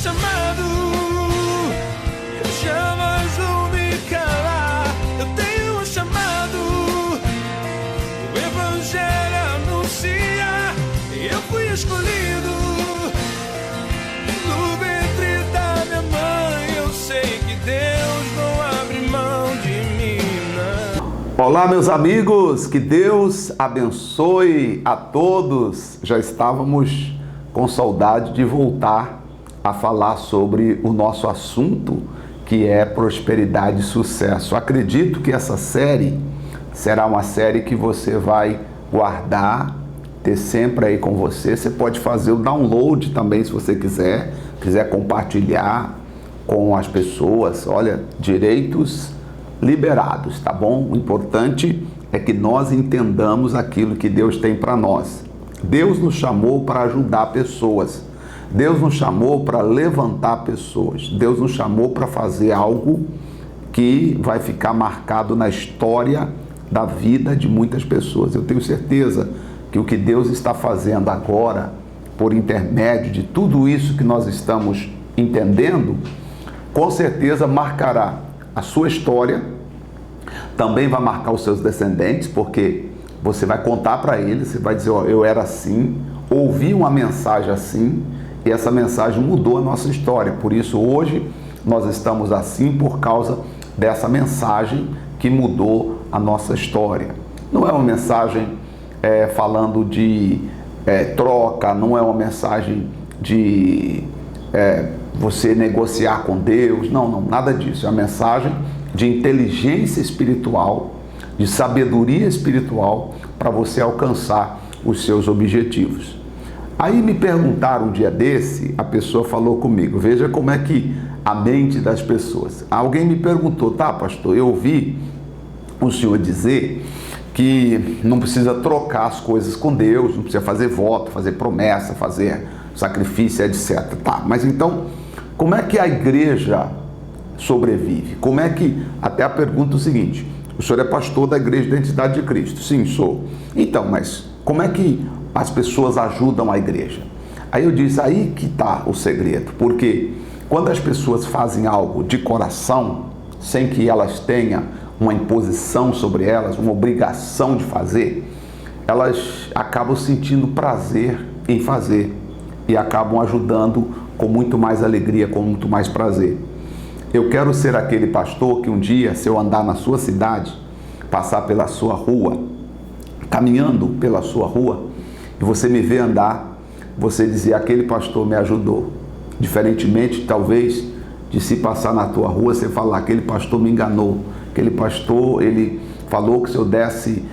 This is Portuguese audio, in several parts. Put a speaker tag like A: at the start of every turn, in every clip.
A: chamado, eu jamais vou me calar. Eu tenho um chamado, o Evangelho anuncia. Eu fui escolhido no ventre da minha mãe. Eu sei que Deus não abre mão de mim, não.
B: Olá, meus amigos, que Deus abençoe a todos. Já estávamos com saudade de voltar a falar sobre o nosso assunto, que é prosperidade e sucesso. Acredito que essa série será uma série que você vai guardar, ter sempre aí com você. Você pode fazer o download também, se você quiser compartilhar com as pessoas. Olha, direitos liberados, tá bom? O importante é que nós entendamos aquilo que Deus tem para nós. Deus nos chamou para ajudar pessoas. Deus nos chamou para levantar pessoas. Deus nos chamou para fazer algo que vai ficar marcado na história da vida de muitas pessoas. Eu tenho certeza que o que Deus está fazendo agora, por intermédio de tudo isso que nós estamos entendendo, com certeza marcará a sua história, também vai marcar os seus descendentes, porque você vai contar para eles, você vai dizer, ó, eu era assim, ouvi uma mensagem assim, e essa mensagem mudou a nossa história. Por isso, hoje, nós estamos assim por causa dessa mensagem que mudou a nossa história. Não é uma mensagem falando de troca, não é uma mensagem de você negociar com Deus, não, nada disso. É uma mensagem de inteligência espiritual, de sabedoria espiritual para você alcançar os seus objetivos. Aí me perguntaram um dia desse, a pessoa falou comigo, veja como é que a mente das pessoas. Alguém me perguntou, tá, pastor, eu ouvi o senhor dizer que não precisa trocar as coisas com Deus, não precisa fazer voto, fazer promessa, fazer sacrifício, etc. Tá, mas então, como é que a igreja sobrevive? Como é que, até a pergunta é o seguinte, o senhor é pastor da Igreja da Identidade de Cristo? Sim, sou. Então, mas como é que as pessoas ajudam a igreja? Aí eu disse, aí que está o segredo, porque quando as pessoas fazem algo de coração, sem que elas tenham uma imposição sobre elas, uma obrigação de fazer, elas acabam sentindo prazer em fazer e acabam ajudando com muito mais alegria, com muito mais prazer. Eu quero ser aquele pastor que um dia, se eu andar na sua cidade, passar pela sua rua, caminhando pela sua rua, e você me ver andar, você dizer, aquele pastor me ajudou. Diferentemente, talvez, de se passar na tua rua, você falar, aquele pastor me enganou, aquele pastor, ele falou que se eu desse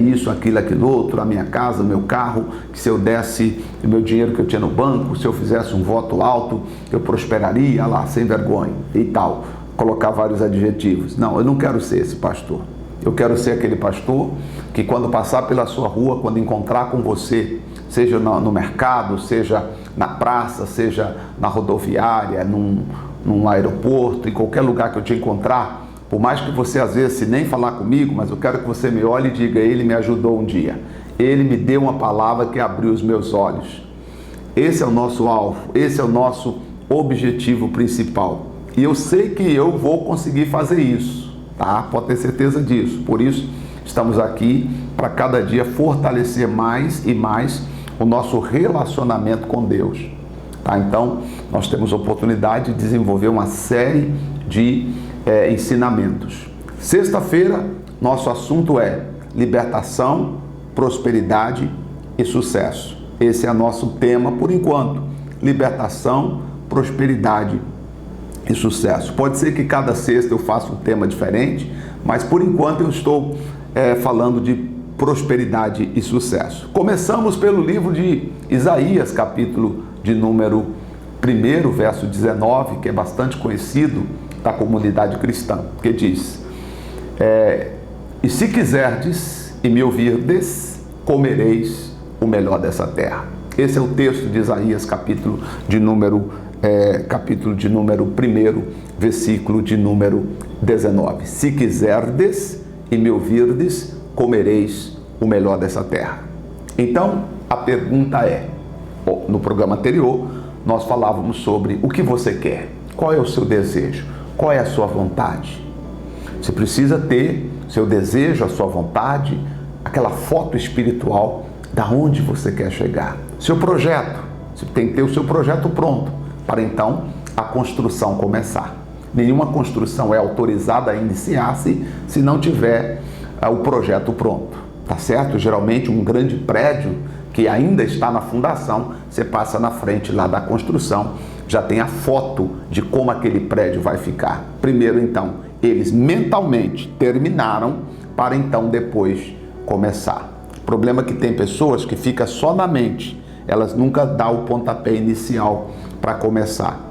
B: isso, aquilo outro, a minha casa, o meu carro, que se eu desse o meu dinheiro que eu tinha no banco, se eu fizesse um voto alto, eu prosperaria, lá, sem vergonha e tal, colocar vários adjetivos. Não, eu não quero ser esse pastor. Eu quero ser aquele pastor que quando passar pela sua rua, quando encontrar com você, seja no mercado, seja na praça, seja na rodoviária, num aeroporto, em qualquer lugar que eu te encontrar, por mais que você às vezes nem falar comigo, mas eu quero que você me olhe e diga, ele me ajudou um dia. Ele me deu uma palavra que abriu os meus olhos. Esse é o nosso alvo, esse é o nosso objetivo principal. E eu sei que eu vou conseguir fazer isso, tá? Pode ter certeza disso. Por isso, estamos aqui para cada dia fortalecer mais e mais o nosso relacionamento com Deus, tá? Então, nós temos a oportunidade de desenvolver uma série de ensinamentos. Sexta-feira, nosso assunto é libertação, prosperidade e sucesso. Esse é o nosso tema por enquanto. Libertação, prosperidade e sucesso. Pode ser que cada sexta eu faça um tema diferente, mas por enquanto eu estou falando de prosperidade e sucesso. Começamos pelo livro de Isaías, capítulo de número 1, verso 19, que é bastante conhecido da comunidade cristã, que diz, e se quiserdes e me ouvirdes, comereis o melhor dessa terra. Esse é o texto de Isaías, capítulo de número 1, versículo de número 19. Se quiserdes e me ouvirdes, comereis o melhor dessa terra. Então, a pergunta é, no programa anterior, nós falávamos sobre o que você quer, qual é o seu desejo, qual é a sua vontade. Você precisa ter seu desejo, a sua vontade, aquela foto espiritual da onde você quer chegar. Seu projeto, você tem que ter o seu projeto pronto, para então a construção começar. Nenhuma construção é autorizada a iniciar-se se não tiver o projeto pronto, tá certo? Geralmente um grande prédio que ainda está na fundação, você passa na frente lá da construção, já tem a foto de como aquele prédio vai ficar. Primeiro então, eles mentalmente terminaram para então depois começar. O problema é que tem pessoas que ficam só na mente, elas nunca dão o pontapé inicial para começar.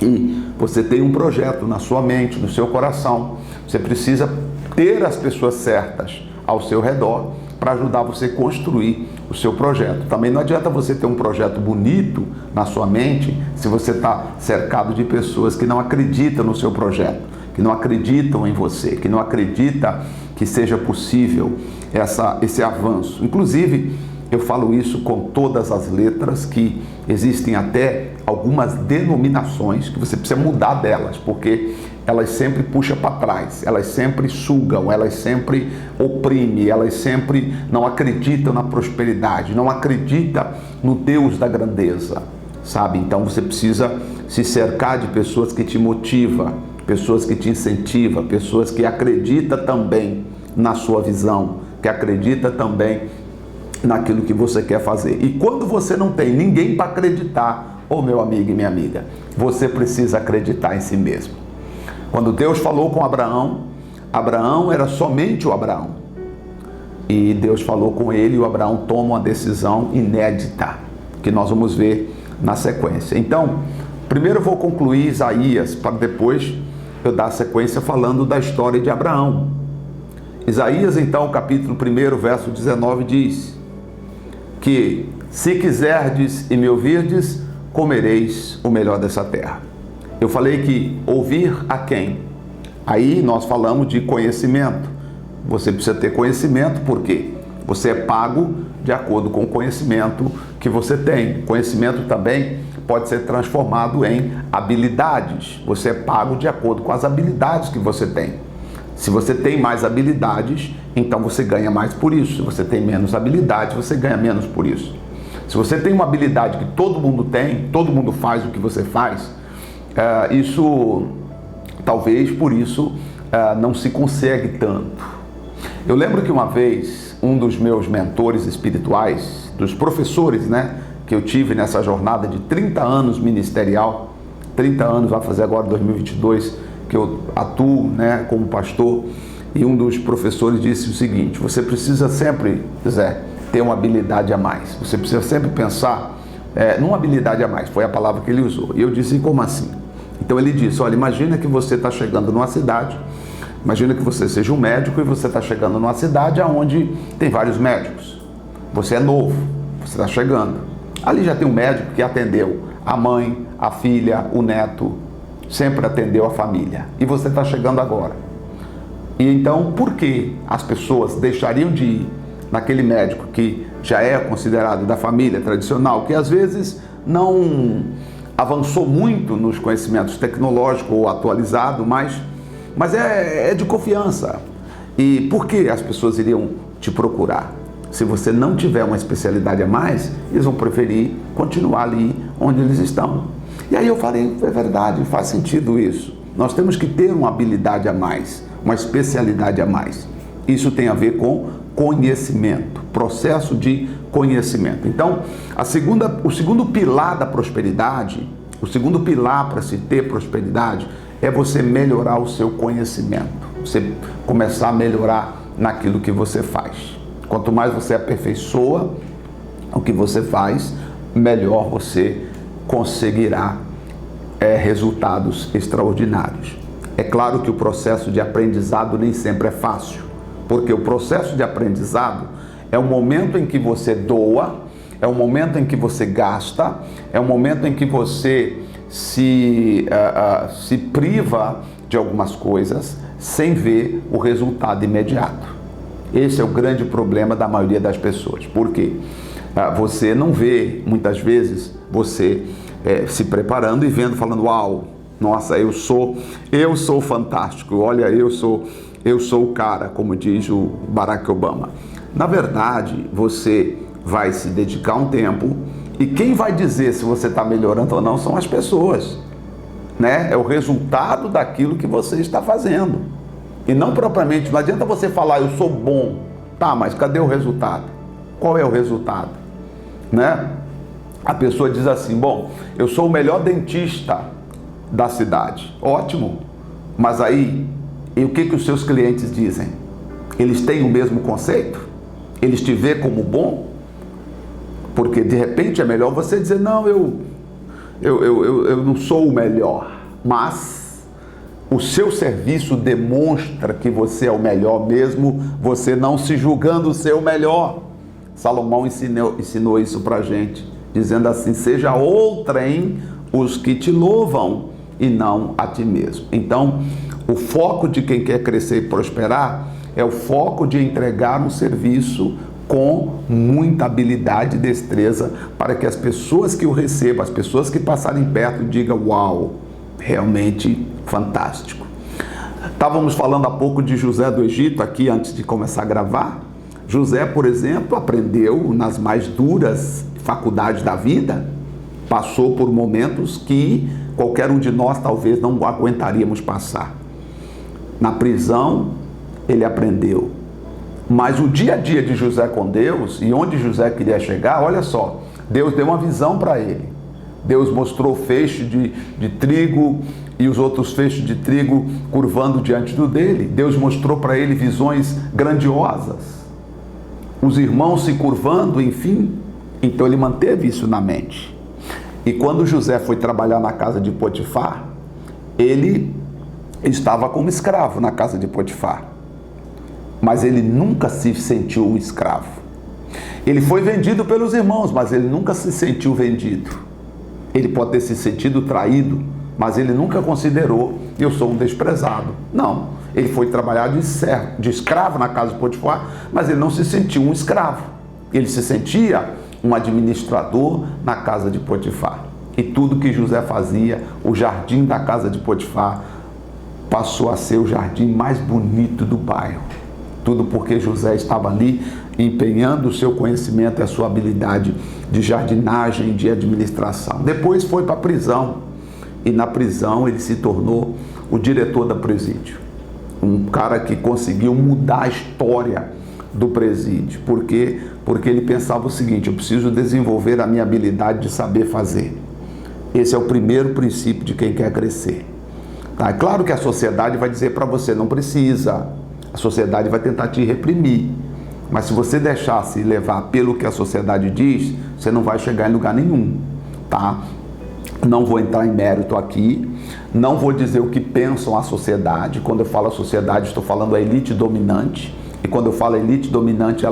B: E você tem um projeto na sua mente, no seu coração, você precisa ter as pessoas certas ao seu redor para ajudar você a construir o seu projeto. Também não adianta você ter um projeto bonito na sua mente se você está cercado de pessoas que não acreditam no seu projeto, que não acreditam em você, que não acreditam que seja possível esse avanço. Inclusive, eu falo isso com todas as letras, que existem até algumas denominações que você precisa mudar delas, porque elas sempre puxam para trás, elas sempre sugam, elas sempre oprimem, elas sempre não acreditam na prosperidade, não acreditam no Deus da grandeza, sabe? Então você precisa se cercar de pessoas que te motivam, pessoas que te incentivam, pessoas que acreditam também na sua visão, que acreditam também naquilo que você quer fazer. E quando você não tem ninguém para acreditar, ô meu amigo e minha amiga, você precisa acreditar em si mesmo. Quando Deus falou com Abraão, Abraão era somente o Abraão. E Deus falou com ele e o Abraão toma uma decisão inédita, que nós vamos ver na sequência. Então, primeiro eu vou concluir Isaías, para depois eu dar a sequência falando da história de Abraão. Isaías, então, capítulo 1, verso 19, diz que se quiserdes e me ouvirdes, comereis o melhor dessa terra. Eu falei que ouvir a quem? Aí nós falamos de conhecimento. Você precisa ter conhecimento, porque você é pago de acordo com o conhecimento que você tem. Conhecimento também pode ser transformado em habilidades. Você é pago de acordo com as habilidades que você tem. Se você tem mais habilidades, então você ganha mais por isso. Se você tem menos habilidades, você ganha menos por isso. Se você tem uma habilidade que todo mundo tem, todo mundo faz o que você faz, isso, talvez por isso, não se consegue tanto. Eu lembro que uma vez, um dos meus mentores espirituais, dos professores, que eu tive nessa jornada de 30 anos ministerial, 30 anos, vai fazer agora 2022, que eu atuo como pastor, e um dos professores disse o seguinte: você precisa sempre, Zé, ter uma habilidade a mais. Você precisa sempre pensar numa habilidade a mais, foi a palavra que ele usou. E eu disse: como assim? Então ele disse: olha, imagina que você está chegando numa cidade, imagina que você seja um médico e você está chegando numa cidade onde tem vários médicos. Você é novo, você está chegando. Ali já tem um médico que atendeu a mãe, a filha, o neto, sempre atendeu a família. E você está chegando agora. E então, por que as pessoas deixariam de ir naquele médico que já é considerado da família tradicional, que às vezes não avançou muito nos conhecimentos tecnológicos ou atualizado, mas é de confiança? E por que as pessoas iriam te procurar? Se você não tiver uma especialidade a mais, eles vão preferir continuar ali onde eles estão. E aí eu falei: é verdade, faz sentido isso. Nós temos que ter uma habilidade a mais, uma especialidade a mais. Isso tem a ver com conhecimento, processo de conhecimento. Então, o segundo pilar da prosperidade, o segundo pilar para se ter prosperidade é você melhorar o seu conhecimento. Você começar a melhorar naquilo que você faz. Quanto mais você aperfeiçoa o que você faz, melhor você conseguirá resultados extraordinários. É claro que o processo de aprendizado nem sempre é fácil, porque o processo de aprendizado é o momento em que você doa, é o momento em que você gasta, é o momento em que você se priva de algumas coisas sem ver o resultado imediato. Esse é o grande problema da maioria das pessoas. Por quê? Você não vê, muitas vezes, você se preparando e vendo, falando, uau, nossa, eu sou fantástico, olha, eu sou o cara, como diz o Barack Obama. Na verdade, você vai se dedicar um tempo e quem vai dizer se você está melhorando ou não são as pessoas, né? É o resultado daquilo que você está fazendo. E não propriamente, não adianta você falar, eu sou bom. Tá, mas cadê o resultado? Qual é o resultado? Né? A pessoa diz assim, bom, eu sou o melhor dentista da cidade. Ótimo. Mas aí, e o que os seus clientes dizem? Eles têm o mesmo conceito? Eles te veem como bom? Porque de repente é melhor você dizer, não, eu não sou o melhor, mas o seu serviço demonstra que você é o melhor mesmo, você não se julgando ser o melhor. Salomão ensinou isso pra gente, dizendo assim, seja outrem os que te louvam e não a ti mesmo. Então, o foco de quem quer crescer e prosperar é o foco de entregar um serviço com muita habilidade e destreza para que as pessoas que o recebam, as pessoas que passarem perto digam, uau, realmente fantástico. Estávamos falando há pouco de José do Egito aqui antes de começar a gravar. José, por exemplo, aprendeu nas mais duras faculdades da vida, passou por momentos que qualquer um de nós talvez não aguentaríamos passar. Na prisão, ele aprendeu. Mas o dia a dia de José com Deus e onde José queria chegar, olha só, Deus deu uma visão para ele. Deus mostrou feixe de trigo e os outros feixes de trigo curvando diante dele. Deus mostrou para ele visões grandiosas. Os irmãos se curvando, enfim. Então ele manteve isso na mente. E quando José foi trabalhar na casa de Potifar, ele estava como escravo na casa de Potifar. Mas ele nunca se sentiu um escravo. Ele foi vendido pelos irmãos, mas ele nunca se sentiu vendido. Ele pode ter se sentido traído, mas ele nunca considerou, eu sou um desprezado. Não, ele foi trabalhar de escravo na casa de Potifar, mas ele não se sentiu um escravo. Ele se sentia um administrador na casa de Potifar. E tudo que José fazia, o jardim da casa de Potifar, passou a ser o jardim mais bonito do bairro. Tudo porque José estava ali empenhando o seu conhecimento e a sua habilidade de jardinagem, de administração. Depois foi para a prisão e na prisão ele se tornou o diretor da presídio. Um cara que conseguiu mudar a história do presídio. Por quê? Porque ele pensava o seguinte, eu preciso desenvolver a minha habilidade de saber fazer. Esse é o primeiro princípio de quem quer crescer. Tá? É claro que a sociedade vai dizer para você, não precisa. A sociedade vai tentar te reprimir. Mas se você deixar se levar pelo que a sociedade diz, você não vai chegar em lugar nenhum, tá? Não vou entrar em mérito aqui, não vou dizer o que pensam a sociedade. Quando eu falo a sociedade, estou falando a elite dominante. E quando eu falo elite dominante,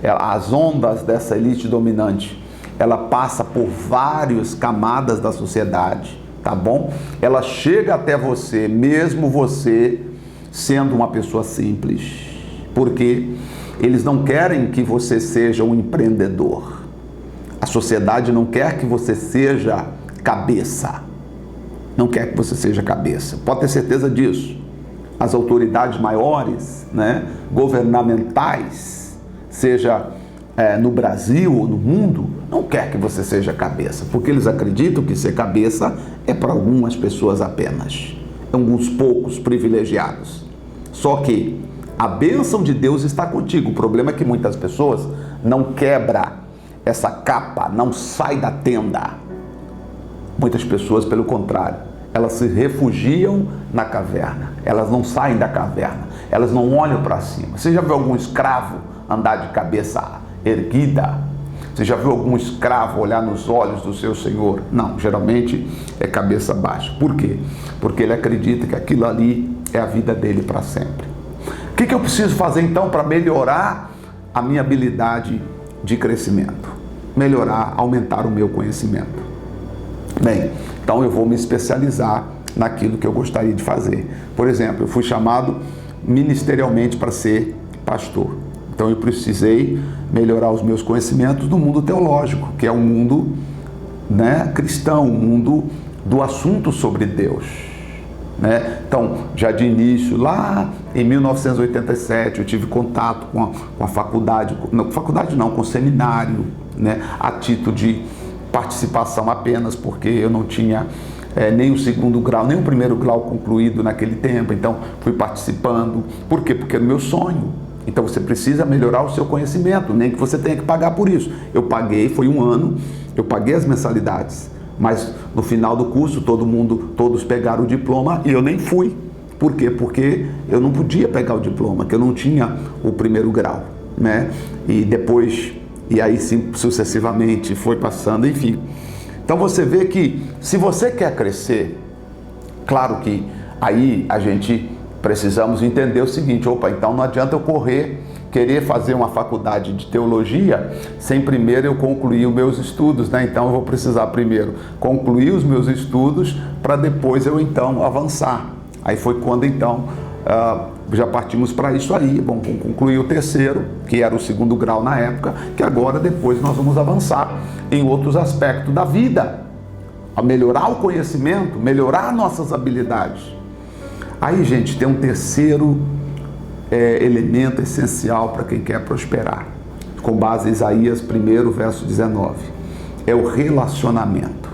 B: as ondas dessa elite dominante, ela passa por várias camadas da sociedade, tá bom? Ela chega até você, mesmo você sendo uma pessoa simples, porque eles não querem que você seja um empreendedor. A sociedade não quer que você seja cabeça. Não quer que você seja cabeça. Pode ter certeza disso. As autoridades maiores, né, governamentais, seja no Brasil ou no mundo, não quer que você seja cabeça, porque eles acreditam que ser cabeça é para algumas pessoas apenas. Alguns poucos privilegiados. Só que a bênção de Deus está contigo. O problema é que muitas pessoas não quebram essa capa, não sai da tenda. Muitas pessoas, pelo contrário, elas se refugiam na caverna. Elas não saem da caverna. Elas não olham para cima. Você já viu algum escravo andar de cabeça erguida? Você já viu algum escravo olhar nos olhos do seu senhor? Não, geralmente é cabeça baixa. Por quê? Porque ele acredita que aquilo ali é a vida dele para sempre. O que eu preciso fazer então para melhorar a minha habilidade de crescimento? Melhorar, aumentar o meu conhecimento. Bem, então eu vou me especializar naquilo que eu gostaria de fazer. Por exemplo, eu fui chamado ministerialmente para ser pastor. Então eu precisei melhorar os meus conhecimentos no mundo teológico, que é um mundo né, cristão, o mundo do assunto sobre Deus. Né? Então, já de início, lá em 1987, eu tive contato com a faculdade, com o seminário, né? A título de participação apenas, porque eu não tinha nem o segundo grau, nem o primeiro grau concluído naquele tempo, então fui participando. Por quê? Porque é o meu sonho. Então você precisa melhorar o seu conhecimento, nem que você tenha que pagar por isso. Eu paguei, foi um ano, eu paguei as mensalidades. Mas no final do curso todos pegaram o diploma e eu nem fui. Por quê? Porque eu não podia pegar o diploma, que eu não tinha o primeiro grau, né? E depois, e aí sim, sucessivamente foi passando, enfim. Então você vê que se você quer crescer, claro que aí a gente precisamos entender o seguinte: opa, então não adianta eu querer fazer uma faculdade de teologia sem primeiro eu concluir os meus estudos, né? Então eu vou precisar primeiro concluir os meus estudos para depois eu então avançar. Aí foi quando então já partimos para isso aí. Bom, concluir o terceiro, que era o segundo grau na época, que agora depois nós vamos avançar em outros aspectos da vida, a melhorar o conhecimento, melhorar nossas habilidades. Aí, gente, tem um terceiro elemento essencial para quem quer prosperar, com base em Isaías 1, verso 19. É o relacionamento.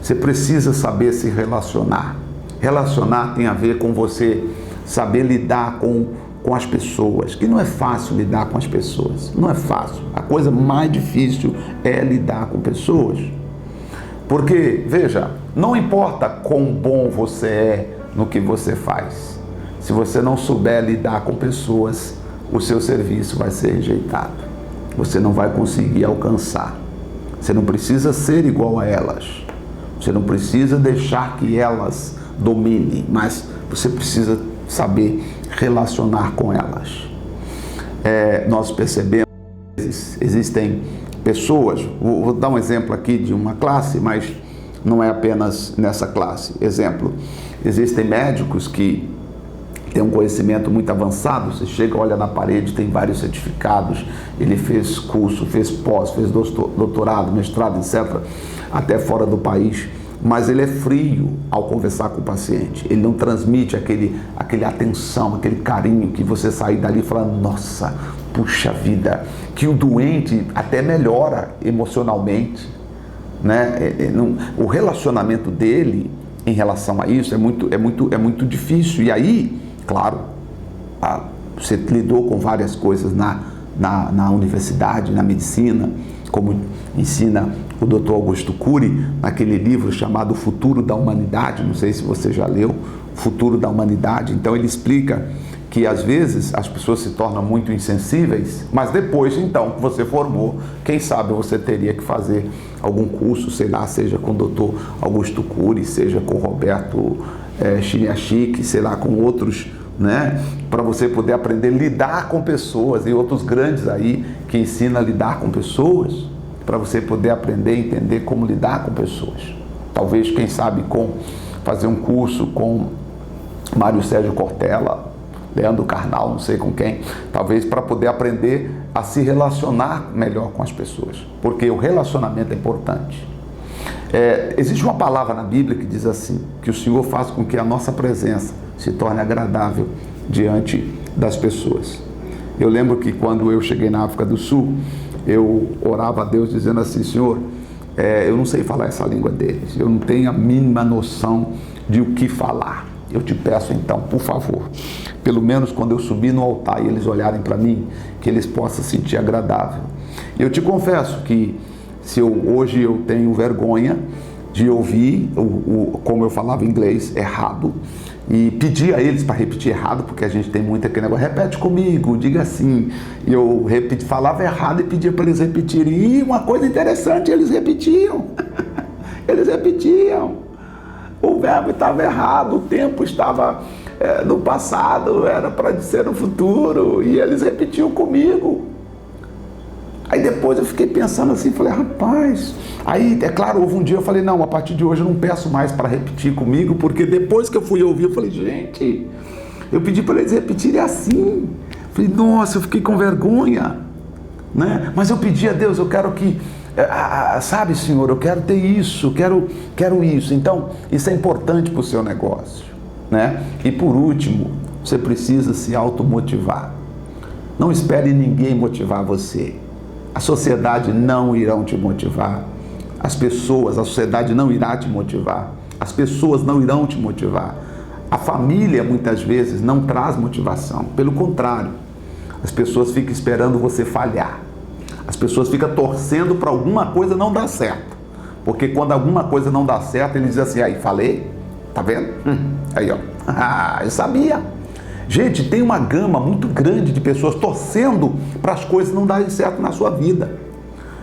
B: Você precisa saber se relacionar. Relacionar tem a ver com você saber lidar com as pessoas, que não é fácil lidar com as pessoas, não é fácil. A coisa mais difícil é lidar com pessoas. Porque, veja, não importa quão bom você é no que você faz, se você não souber lidar com pessoas, o seu serviço vai ser rejeitado. Você não vai conseguir alcançar. Você não precisa ser igual a elas. Você não precisa deixar que elas dominem, mas você precisa saber relacionar com elas. Nós percebemos que existem pessoas, vou dar um exemplo aqui de uma classe, mas não é apenas nessa classe. Exemplo, existem médicos que têm um conhecimento muito avançado. Você chega, olha na parede, tem vários certificados, ele fez curso, fez pós, fez doutorado, mestrado, etc., até fora do país, mas ele é frio ao conversar com o paciente. Ele não transmite aquele atenção, aquele carinho que você sair dali e fala: nossa, puxa vida, que o doente até melhora emocionalmente, né? O relacionamento dele em relação a isso é muito difícil. E aí, claro, você lidou com várias coisas na universidade, na medicina, como ensina o Dr. Augusto Cury, naquele livro chamado O Futuro da Humanidade. Não sei se você já leu O Futuro da Humanidade. Então ele explica que às vezes as pessoas se tornam muito insensíveis, mas depois então que você formou, quem sabe você teria que fazer algum curso, sei lá, seja com o Dr. Augusto Cury, seja com o Roberto Chiniachik, sei lá, com outros, né, para você poder aprender a lidar com pessoas, e outros grandes aí que ensinam a lidar com pessoas, para você poder aprender a entender como lidar com pessoas. Talvez, quem sabe, fazer um curso com Mário Sérgio Cortella, Leandro Carnal, não sei com quem, talvez para poder aprender a se relacionar melhor com as pessoas, porque o relacionamento é importante. Existe uma palavra na Bíblia que diz assim, que o Senhor faz com que a nossa presença se torne agradável diante das pessoas. Eu lembro que quando eu cheguei na África do Sul, eu orava a Deus dizendo assim: Senhor, eu não sei falar essa língua deles, eu não tenho a mínima noção de o que falar. Eu te peço então, por favor, pelo menos quando eu subir no altar e eles olharem para mim, que eles possam sentir agradável. Eu te confesso que hoje eu tenho vergonha de ouvir como eu falava inglês errado, e pedir a eles para repetir errado, porque a gente tem muito aquele negócio: repete comigo, diga assim. E eu falava errado e pedia para eles repetirem. E uma coisa interessante, eles repetiam. Eles repetiam. O verbo estava errado, o tempo estava no passado, era para ser no futuro, e eles repetiam comigo. Aí depois eu fiquei pensando assim, falei: rapaz, aí é claro, houve um dia eu falei: não, a partir de hoje eu não peço mais para repetir comigo, porque depois que eu fui ouvir, eu falei: gente, eu pedi para eles repetirem assim. Falei: nossa, eu fiquei com vergonha, né? Mas eu pedi a Deus: eu quero que Sabe, Senhor, eu quero ter isso, quero isso. Então, isso é importante para o seu negócio, né? E por último, você precisa se automotivar. Não espere ninguém motivar você. A sociedade não irá te motivar. A sociedade não irá te motivar. As pessoas não irão te motivar. A família, muitas vezes, não traz motivação. Pelo contrário, as pessoas ficam esperando você falhar. As pessoas ficam torcendo para alguma coisa não dar certo. Porque quando alguma coisa não dá certo, eles dizem assim, aí, falei? Tá vendo? Aí, ó. Eu sabia. Gente, tem uma gama muito grande de pessoas torcendo para as coisas não darem certo na sua vida.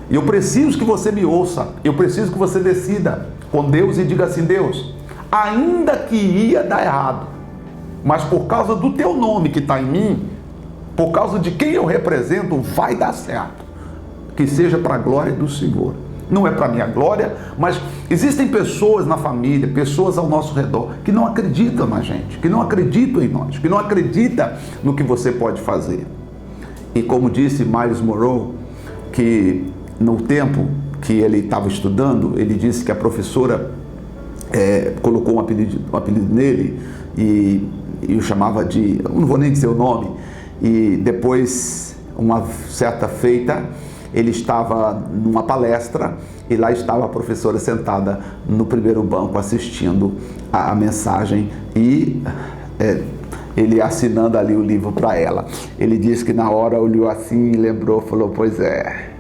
B: E eu preciso que você me ouça. Eu preciso que você decida com Deus e diga assim, Deus, ainda que ia dar errado, mas por causa do teu nome que está em mim, por causa de quem eu represento, vai dar certo. Que seja para a glória do Senhor. Não é para a minha glória, mas existem pessoas na família, pessoas ao nosso redor, que não acreditam na gente, que não acreditam em nós, que não acreditam no que você pode fazer. E como disse Myles Munroe, que no tempo que ele estava estudando, ele disse que a professora colocou um apelido nele e o chamava de, eu não vou nem dizer o nome, e depois, uma certa feita, ele estava numa palestra e lá estava a professora sentada no primeiro banco assistindo a mensagem e ele assinando ali o livro para ela. Ele disse que na hora olhou assim e lembrou, falou, pois é,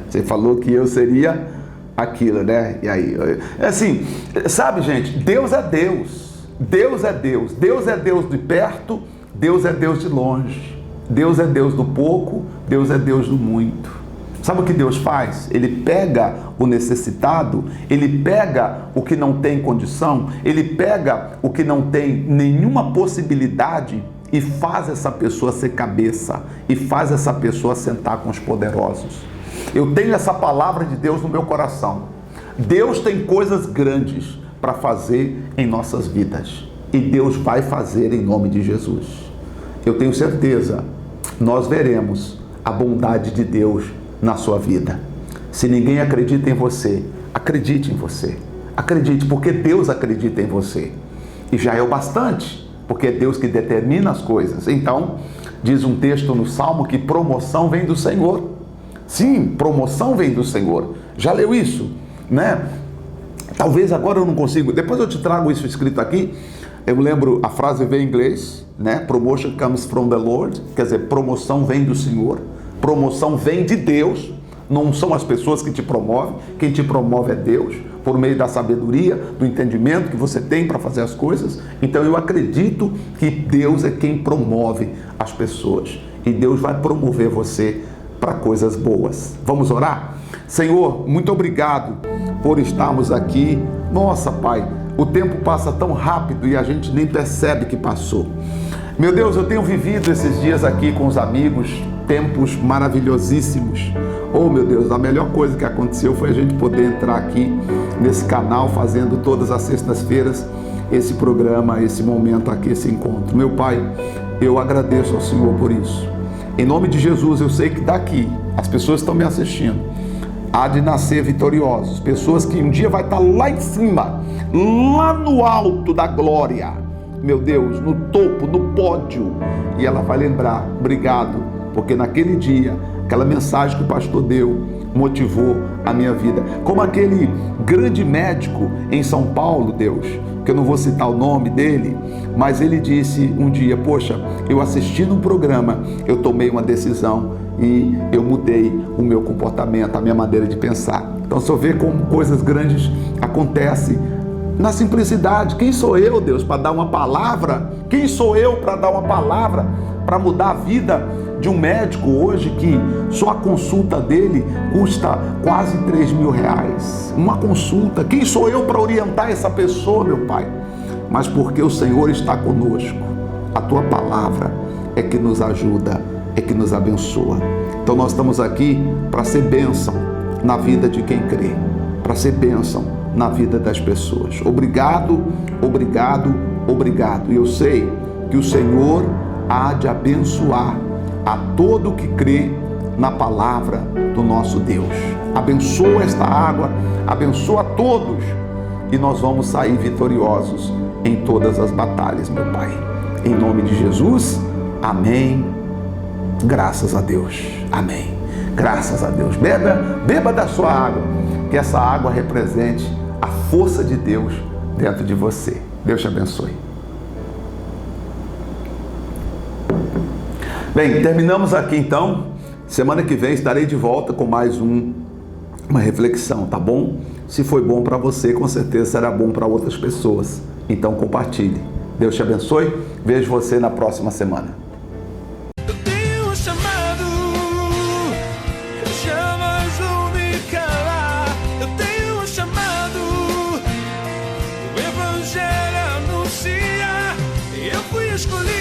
B: você falou que eu seria aquilo, né? E aí, assim, sabe, gente, Deus é Deus, Deus é Deus, Deus é Deus de perto, Deus é Deus de longe, Deus é Deus do pouco, Deus é Deus do muito. Sabe o que Deus faz? Ele pega o necessitado, ele pega o que não tem condição, ele pega o que não tem nenhuma possibilidade e faz essa pessoa ser cabeça, e faz essa pessoa sentar com os poderosos. Eu tenho essa palavra de Deus no meu coração. Deus tem coisas grandes para fazer em nossas vidas, e Deus vai fazer em nome de Jesus. Eu tenho certeza, nós veremos a bondade de Deus na sua vida. Se ninguém acredita em você, acredite em você. Acredite, porque Deus acredita em você. E já é o bastante, porque é Deus que determina as coisas. Então, diz um texto no Salmo que promoção vem do Senhor. Sim, promoção vem do Senhor. Já leu isso, né? Talvez agora eu não consigo. Depois eu te trago isso escrito aqui. Eu lembro, a frase vem em inglês, né? Promotion comes from the Lord. Quer dizer, promoção vem do Senhor. Promoção vem de Deus, não são as pessoas que te promovem, quem te promove é Deus, por meio da sabedoria, do entendimento que você tem para fazer as coisas. Então eu acredito que Deus é quem promove as pessoas, e Deus vai promover você para coisas boas. Vamos orar? Senhor, muito obrigado por estarmos aqui. Nossa, Pai, o tempo passa tão rápido e a gente nem percebe que passou. Meu Deus, eu tenho vivido esses dias aqui com os amigos, tempos maravilhosíssimos. Oh, meu Deus, a melhor coisa que aconteceu foi a gente poder entrar aqui nesse canal, fazendo todas as sextas-feiras esse programa, esse momento aqui, esse encontro. Meu Pai, eu agradeço ao Senhor por isso. Em nome de Jesus, eu sei que daqui, as pessoas estão me assistindo, há de nascer vitoriosos, pessoas que um dia vai estar lá em cima, lá no alto da glória, meu Deus, no topo, no pódio, e ela vai lembrar, obrigado, porque naquele dia, aquela mensagem que o pastor deu, motivou a minha vida. Como aquele grande médico em São Paulo, Deus, que eu não vou citar o nome dele, mas ele disse um dia, poxa, eu assisti num programa, eu tomei uma decisão e eu mudei o meu comportamento, a minha maneira de pensar. Então, se eu ver como coisas grandes acontecem na simplicidade, quem sou eu, Deus, para dar uma palavra? Quem sou eu para dar uma palavra para mudar a vida de um médico hoje que só a consulta dele custa quase 3 mil reais? Uma consulta. Quem sou eu para orientar essa pessoa, meu Pai? Mas porque o Senhor está conosco, a Tua palavra é que nos ajuda, é que nos abençoa. Então nós estamos aqui para ser bênção na vida de quem crê, para ser bênção na vida das pessoas. Obrigado, obrigado, obrigado. E eu sei que o Senhor há de abençoar a todo que crê na palavra do nosso Deus. Abençoa esta água, abençoa todos e nós vamos sair vitoriosos em todas as batalhas, meu Pai. Em nome de Jesus, amém. Graças a Deus, amém. Graças a Deus. Beba da sua água, que essa água represente a força de Deus dentro de você. Deus te abençoe. Bem, terminamos aqui então. Semana que vem estarei de volta com mais uma reflexão, tá bom? Se foi bom para você, com certeza será bom para outras pessoas. Então compartilhe. Deus te abençoe. Vejo você na próxima semana.
A: Eu tenho um chamado, jamais vou me calar. Eu tenho um chamado, o Evangelho anuncia. Eu fui escolhido.